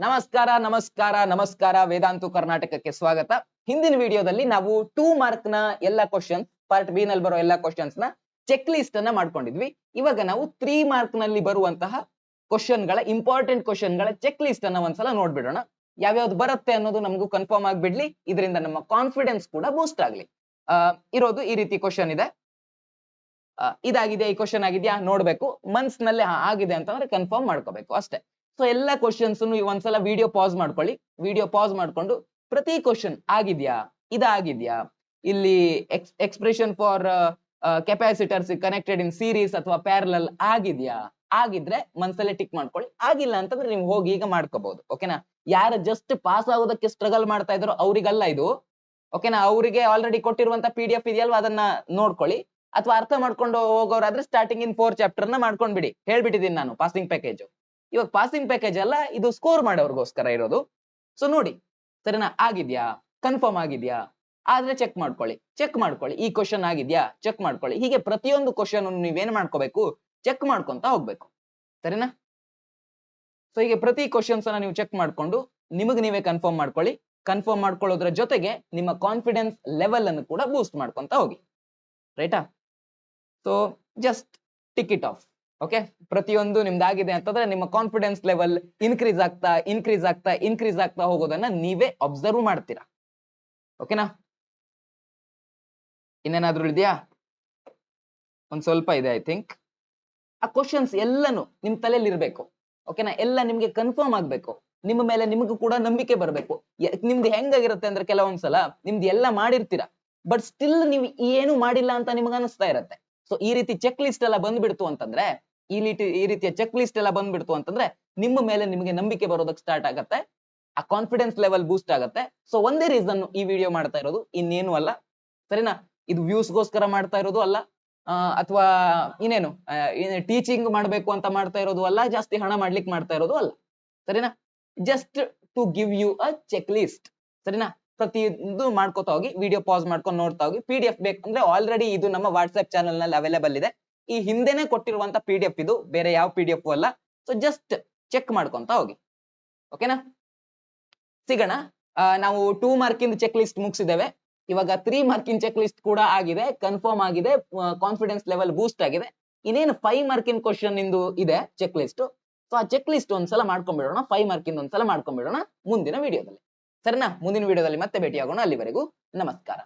ನಮಸ್ಕಾರ ನಮಸ್ಕಾರ ನಮಸ್ಕಾರ ವೇದಾಂತು ಕರ್ನಾಟಕಕ್ಕೆ ಸ್ವಾಗತ. ಹಿಂದಿನ ವಿಡಿಯೋದಲ್ಲಿ ನಾವು 2 ಮಾರ್ಕ್ ನ ಎಲ್ಲ ಕ್ವಶನ್ಸ್ ಪಾರ್ಟ್ ಬಿ ನಲ್ಲಿ ಬರೋ ಎಲ್ಲ ಕ್ವಶನ್ಸ್ ನ ಚೆಕ್ ಲಿಸ್ಟ್ ಅನ್ನ ಮಾಡ್ಕೊಂಡಿದ್ವಿ. ಇವಾಗ ನಾವು 3 ಮಾರ್ಕ್ ನಲ್ಲಿ ಬರುವಂತಹ ಕ್ವಶನ್ ಗಳ ಇಂಪಾರ್ಟೆಂಟ್ ಕ್ವಶನ್ ಗಳ ಚೆಕ್ ಲಿಸ್ಟ್ ಅನ್ನ ಒಂದ್ಸಲ ನೋಡ್ಬಿಡೋಣ. ಯಾವ್ಯಾವ್ದು ಬರುತ್ತೆ ಅನ್ನೋದು ನಮಗೂ ಕನ್ಫರ್ಮ್ ಆಗ್ಬಿಡ್ಲಿ, ಇದರಿಂದ ನಮ್ಮ ಕಾನ್ಫಿಡೆನ್ಸ್ ಕೂಡ ಬೂಸ್ಟ್ ಆಗ್ಲಿ. ಇರೋದು ಈ ರೀತಿ ಕ್ವಶನ್ ಇದೆ. ಇದಾಗಿದೆ, ಈ ಕ್ವಶನ್ ಆಗಿದ್ಯಾ ನೋಡ್ಬೇಕು, ಮನ್ಸ್ನಲ್ಲಿ ಆಗಿದೆ ಅಂತಂದ್ರೆ ಕನ್ಫರ್ಮ್ ಮಾಡ್ಕೋಬೇಕು ಅಷ್ಟೇ. ಸೊ ಎಲ್ಲಾ ಕ್ವಶನ್ಸ್ ಒಂದ್ಸಲ ವಿಡಿಯೋ ಪಾಸ್ ಮಾಡ್ಕೊಳ್ಳಿ. ವಿಡಿಯೋ ಪಾಸ್ ಮಾಡ್ಕೊಂಡು ಪ್ರತಿ ಕ್ವಶನ್ ಆಗಿದ್ಯಾ, ಇದಾಗಿದ್ಯಾ, ಇಲ್ಲಿ expression for capacitors connected in series ಅಥವಾ ಪ್ಯಾರಲಲ್ ಆಗಿದ್ಯಾ, ಆಗಿದ್ರೆ ಮನ್ಸಲ್ಲೇ ಟಿಕ್ ಮಾಡ್ಕೊಳ್ಳಿ. ಆಗಿಲ್ಲ ಅಂತಂದ್ರೆ ನೀವು ಹೋಗಿ ಈಗ ಮಾಡ್ಕೋಬಹುದು. ಓಕೆನಾ? ಯಾರು ಜಸ್ಟ್ ಪಾಸ್ ಆಗೋದಕ್ಕೆ ಸ್ಟ್ರಗಲ್ ಮಾಡ್ತಾ ಇದ್ರು ಅವ್ರಿಗಲ್ಲ ಇದು. ಓಕೆನಾ? ಅವರಿಗೆ ಆಲ್ರೆಡಿ ಕೊಟ್ಟಿರುವಂತ PDF ಇದೆಯಲ್ವಾ, ಅದನ್ನ ನೋಡ್ಕೊಳ್ಳಿ. ಅಥವಾ ಅರ್ಥ ಮಾಡ್ಕೊಂಡು ಹೋಗೋರಾದ್ರೆ ಸ್ಟಾರ್ಟಿಂಗ್ ಇನ್ 4 ಚಾಪ್ಟರ್ ನ ಮಾಡ್ಕೊಂಡ್ಬಿಡಿ. ಹೇಳ್ಬಿಟ್ಟಿದೀನಿ ನಾನು ಪಾಸಿಂಗ್ ಪ್ಯಾಕೇಜ್. ಇವಾಗ ಪಾಸಿಂಗ್ ಪ್ಯಾಕೇಜ್ ಅಲ್ಲ, ಇದು ಸ್ಕೋರ್ ಮಾಡೋರ್ಗೋಸ್ಕರ ಇರೋದು. ಸೊ ನೋಡಿ, ಸರಿನಾ? ಆಗಿದ್ಯಾ, ಕನ್ಫರ್ಮ್ ಆಗಿದ್ಯಾ, ಆದ್ರೆ ಚೆಕ್ ಮಾಡ್ಕೊಳ್ಳಿ. ಈ ಕ್ವಶನ್ ಆಗಿದ್ಯಾ, ಚೆಕ್ ಮಾಡ್ಕೊಳ್ಳಿ. ಹೀಗೆ ಪ್ರತಿಯೊಂದು ಕ್ವಶನ್ ನೀವೇನ್ ಮಾಡ್ಕೋಬೇಕು, ಚೆಕ್ ಮಾಡ್ಕೊಂತ ಹೋಗ್ಬೇಕು. ಸರಿನಾ? ಸೊ ಹೀಗೆ ಪ್ರತಿ ಕ್ವಶನ್ಸ್ ಅನ್ನ ನೀವು ಚೆಕ್ ಮಾಡ್ಕೊಂಡು ನಿಮಗ್ ನೀವೇ ಕನ್ಫರ್ಮ್ ಮಾಡ್ಕೊಳ್ಳಿ. ಕನ್ಫರ್ಮ್ ಮಾಡ್ಕೊಳ್ಳೋದ್ರ ಜೊತೆಗೆ ನಿಮ್ಮ ಕಾನ್ಫಿಡೆನ್ಸ್ ಲೆವೆಲ್ ಅನ್ನು ಕೂಡ ಬೂಸ್ಟ್ ಮಾಡ್ಕೊಂತ ಹೋಗಿ. ರೈಟಾ? So just tick it off. Okay, ಪ್ರತಿಯೊಂದು ನಿಮ್ದಾಗಿದೆ ಅಂತಂದ್ರೆ ನಿಮ್ಮ ಕಾನ್ಫಿಡೆನ್ಸ್ ಲೆವೆಲ್ ಇನ್ಕ್ರೀಸ್ ಆಗ್ತಾ ಹೋಗೋದನ್ನ ನೀವೇ ಅಬ್ಸರ್ವ್ ಮಾಡ್ತೀರಾ. ಓಕೆನಾ? ಇನ್ನೇನಾದ್ರೂ ಇದೆಯಾ? ಒಂದ್ ಸ್ವಲ್ಪ ಇದೆ ಐ ಥಿಂಕ್. ಆ ಕ್ವಶನ್ಸ್ ಎಲ್ಲಾನು ನಿಮ್ ತಲೆಯಲ್ಲಿ ಇರ್ಬೇಕು. ಓಕೆನಾ? ಎಲ್ಲ ನಿಮ್ಗೆ ಕನ್ಫರ್ಮ್ ಆಗ್ಬೇಕು. ನಿಮ್ಮ ಮೇಲೆ ನಿಮಗೂ ಕೂಡ ನಂಬಿಕೆ ಬರ್ಬೇಕು. ನಿಮ್ದು ಹೆಂಗಾಗಿರುತ್ತೆ ಅಂದ್ರೆ ಕೆಲವೊಂದ್ಸಲ ನಿಮ್ದು ಎಲ್ಲ ಮಾಡಿರ್ತೀರಾ, ಬಟ್ ಸ್ಟಿಲ್ ನೀವು ಏನು ಮಾಡಿಲ್ಲ ಅಂತ ನಿಮ್ಗೆ ಅನಿಸ್ತಾ ಇರತ್ತೆ. ಸೊ ಈ ರೀತಿ ಚೆಕ್ ಲಿಸ್ಟ್ ಎಲ್ಲ ಬಂದ್ಬಿಡ್ತು ಅಂತಂದ್ರೆ, ಈ ರೀತಿಯ ಚೆಕ್ ಲಿಸ್ಟ್ ಎಲ್ಲ ಬಂದ್ಬಿಡ್ತು ಅಂತಂದ್ರೆ ನಿಮ್ಮ ಮೇಲೆ ನಿಮಗೆ ನಂಬಿಕೆ ಬರೋದಕ್ಕೆ ಸ್ಟಾರ್ಟ್ ಆಗತ್ತೆ. ಆ ಕಾನ್ಫಿಡೆನ್ಸ್ ಲೆವೆಲ್ ಬೂಸ್ಟ್ ಆಗತ್ತೆ. ಸೊ ಒಂದೇ ರೀಸನ್ ಈ ವಿಡಿಯೋ ಮಾಡ್ತಾ ಇರೋದು, ಇನ್ನೇನು ಅಲ್ಲ. ಸರಿನಾ? ಇದು ವ್ಯೂಸ್ಗೋಸ್ಕರ ಮಾಡ್ತಾ ಇರೋದು ಅಲ್ಲ, ಅಥವಾ ಇನ್ನೇನು ಟೀಚಿಂಗ್ ಮಾಡ್ಬೇಕು ಅಂತ ಮಾಡ್ತಾ ಇರೋದು ಅಲ್ಲ, ಜಾಸ್ತಿ ಹಣ ಮಾಡ್ಲಿಕ್ಕೆ ಮಾಡ್ತಾ ಇರೋದು ಅಲ್ಲ. ಸರಿನಾ? Just to give you a check list. ಸರಿನಾ? ಪ್ರತಿಯೊಂದು ಮಾಡ್ಕೋತಾ ಹೋಗಿ, ವಿಡಿಯೋ ಪಾಸ್ ಮಾಡ್ಕೊಂಡು ನೋಡ್ತಾ ಹೋಗಿ. PDF ಬೇಕಂದ್ರೆ ಆಲ್ರೆಡಿ ಇದು ನಮ್ಮ ವಾಟ್ಸ್ಆಪ್ ಚಾನಲ್ ನಲ್ಲಿ ಅವೈಲೇಬಲ್ ಇದೆ. ಈ ಹಿಂದೆನೆ ಕೊಟ್ಟಿರುವಂತ PDF ಇದು, ಬೇರೆ ಯಾವ PDF ಅಲ್ಲ. ಸೊ ಜಸ್ಟ್ ಚೆಕ್ ಮಾಡ್ಕೊಂತ ಹೋಗಿ. ಓಕೆನಾ? ಸಿಗೋಣ. ನಾವು 2 ಮಾರ್ಕಿಂದ ಚೆಕ್ ಲಿಸ್ಟ್ ಮುಗಿಸಿದ್ದೇವೆ. ಇವಾಗ 3 ಮಾರ್ಕಿನ್ ಚೆಕ್ ಲಿಸ್ಟ್ ಕೂಡ ಆಗಿದೆ, ಕನ್ಫರ್ಮ್ ಆಗಿದೆ, ಕಾನ್ಫಿಡೆನ್ಸ್ ಲೆವೆಲ್ ಬೂಸ್ಟ್ ಆಗಿದೆ. ಇನ್ನೇನು 5 ಮಾರ್ಕಿನ್ ಕ್ವಶನ್ ಇಂದು ಇದೆ ಚೆಕ್ ಲಿಸ್ಟ್. ಸೊ ಆ ಚೆಕ್ ಲಿಸ್ಟ್ ಒಂದ್ಸಲ ಮಾಡ್ಕೊಂಡ್ಬಿಡೋಣ. 5 ಮಾರ್ಕಿಂದ ಒಂದ್ಸಲ ಮಾಡ್ಕೊಂಡ್ಬಿಡೋಣ ಮುಂದಿನ ವಿಡಿಯೋದಲ್ಲಿ. ಸರಿನಾ? ಮುಂದಿನ ವಿಡಿಯೋದಲ್ಲಿ ಮತ್ತೆ ಭೇಟಿಯಾಗೋಣ. ಅಲ್ಲಿವರೆಗೂ ನಮಸ್ಕಾರ.